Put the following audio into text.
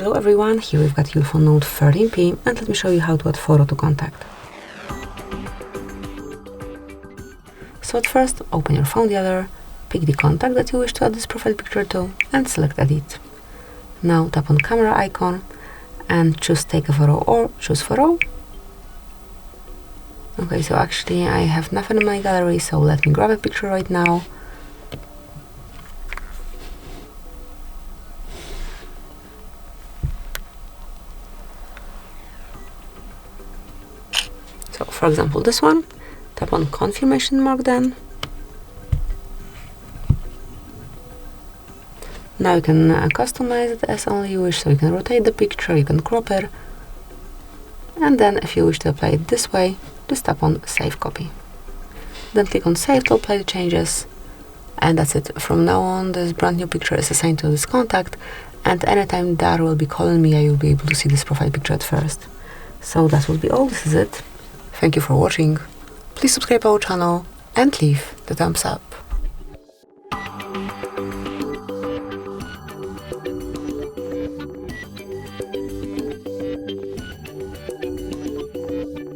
Hello everyone, here we've got ULEFONE Note 13P, and let me show you how to add photo to contact. So at first, open your phone dialer, pick the contact that you wish to add this profile picture to, and select Edit. Now tap on camera icon and choose Take a Photo or Choose Photo. Okay, so actually I have nothing in my gallery, so let me grab a picture right now. So for example this one, tap on confirmation mark then. Now you can customize it as only you wish, so you can rotate the picture, you can crop it, and then if you wish to apply it this way, just tap on Save Copy. Then click on Save to apply the changes, and that's it. From now on, this brand new picture is assigned to this contact, and anytime that will be calling me, I will be able to see this profile picture at first. So that will be all, this is it. Thank you for watching. Please subscribe our channel and leave the thumbs up.